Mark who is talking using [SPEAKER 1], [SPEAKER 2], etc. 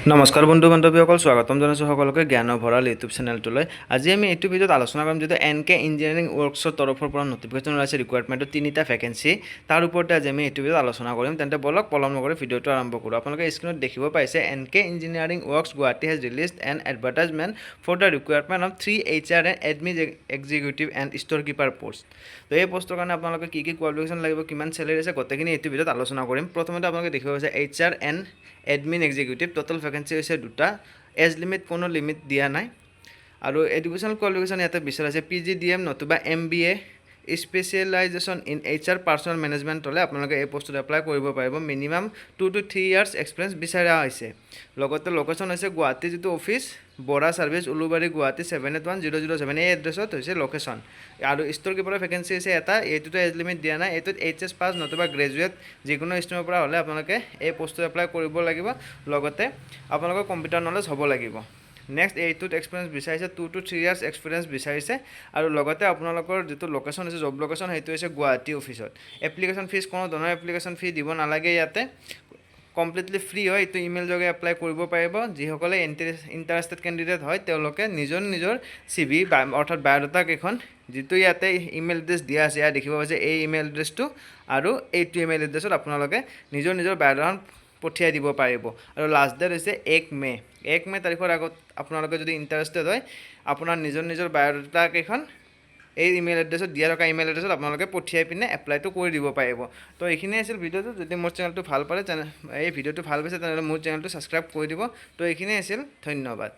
[SPEAKER 1] নমস্কাৰ বন্ধু বান্ধৱীসকল, স্বাগতম জনাইছোঁ সকলোকে জ্ঞান ভঁৰাল ইউটিউব চেনেলটোলৈ। আজি আমি এইটো ভিডিঅ'ত আলোচনা কৰিম যিটো এনকে ইঞ্জিনিয়াৰিং ৱৰ্কছৰ তৰফৰ পৰা নটিফিকেশ্যন ওলাইছে ৰিকুৱাৰমেণ্টৰ 3টা ভেকেঞ্চি। তাৰ ওপৰতে আজি আমি এইটো ভিডিঅ'ত আলোচনা কৰিম। তেন্তে বলক পলম নকৰি ভিডিঅ'টো আৰম্ভ কৰোঁ। আপোনালোকে স্ক্ৰীনত দেখিব পাইছে NK engineering works Guwahati has released an advertisement for the requirement of 3 HR and admin executive and store keeper post. তো এই পষ্টৰ কাৰণে আপোনালোকে কি কোৱালিফিকেশ্যন লাগিব, কিমান চেলাৰী আছে, গোটেইখিনি এইটো ভিডিঅ'ত আলোচনা কৰিম। প্ৰথমতে আপোনালোকে দেখিব পাইছে HR and admin executive, total vacancy হৈছে 2টা। এজ লিমিট কোনো লিমিট দিয়া নাই। আৰু এডুকেশ্যনেল কোৱালিফিকেশ্যন ইয়াতে বিচাৰিছে PGDM নতুবা MBA specialisation in HR personal management হ'লে আপোনালোকে এই পষ্টত এপ্লাই কৰিব পাৰিব। মিনিমাম 2 to 3 ইয়াৰ্ছ এক্সপিৰিয়েঞ্চ বিচাৰা হৈছে। লগতে লোকেশ্যন হৈছে গুৱাহাটী যিটো অফিচ বৰা ছাৰ্ভিচ উলুবাৰী গুৱাহাটী 781007 এই এড্ৰেছত হৈছে লোকেশ্যন। আৰু ষ্ট'ৰ কিপাৰৰ ভেকেঞ্চি হৈছে এটা, এইটোতো এজ লিমিট দিয়া নাই। এইটোত HS পাছ নতুবা গ্ৰেজুৱেট যিকোনো ষ্ট্ৰীমৰ পৰা হ'লে আপোনালোকে এই পষ্টটো এপ্লাই কৰিব লাগিব। লগতে আপোনালোকৰ কম্পিউটাৰ নলেজ হ'ব লাগিব। নেক্সট এইটোত এক্সপিৰিয়েঞ্চ বিচাৰিছে 2 to 3 ইয়াৰ্ছ এক্সপিৰিয়েঞ্চ বিচাৰিছে। আৰু লগতে আপোনালোকৰ যিটো লোকেশ্যন হৈছে জব লোকেশ্যন সেইটো হৈছে গুৱাহাটী অফিচত। এপ্লিকেশ্যন ফিজ কোনো ধৰণৰ এপ্লিকেশ্যন ফি দিব নালাগে ইয়াতে, কমপ্লিটলি ফ্ৰী হয়। এইটো ইমেইল যোগে এপ্লাই কৰিব পাৰিব। যিসকলে ইণ্টাৰেষ্টেড কেণ্ডিডেট হয় তেওঁলোকে নিজৰ CV অৰ্থাৎ বায়'ডাটা কেইখন যিটো ইয়াতে ইমেইল এড্ৰেছ দিয়া আছে, ইয়াত দেখিব পাইছে এই ইমেইল এড্ৰেছটো আৰু এইটো ইমেইল এড্ৰেছত আপোনালোকে নিজৰ বায়'ডাটাখন পঠিয়াই দিব পাৰিব। আৰু লাষ্ট ডেট হৈছে 1 মে। 1 মে তাৰিখৰ আগত আপোনালোকে যদি ইণ্টাৰেষ্টেড হয় আপোনাৰ নিজৰ বায়'ডাটা কেইখন এই ইমেইল এড্ৰেছত দিয়া থকা ইমেইল এড্ৰেছত আপোনালোকে পঠিয়াই পিনে এপ্লাইটো কৰি দিব পাৰিব। তো এইখিনিয়ে আছিল ভিডিঅ'টো। যদি মোৰ চেনেলটো ভাল পালে এই ভিডিঅ'টো ভাল পাইছে তেনেহ'লে মোৰ চেনেলটো ছাবস্ক্ৰাইব কৰি দিব। তো এইখিনিয়ে আছিল, ধন্যবাদ।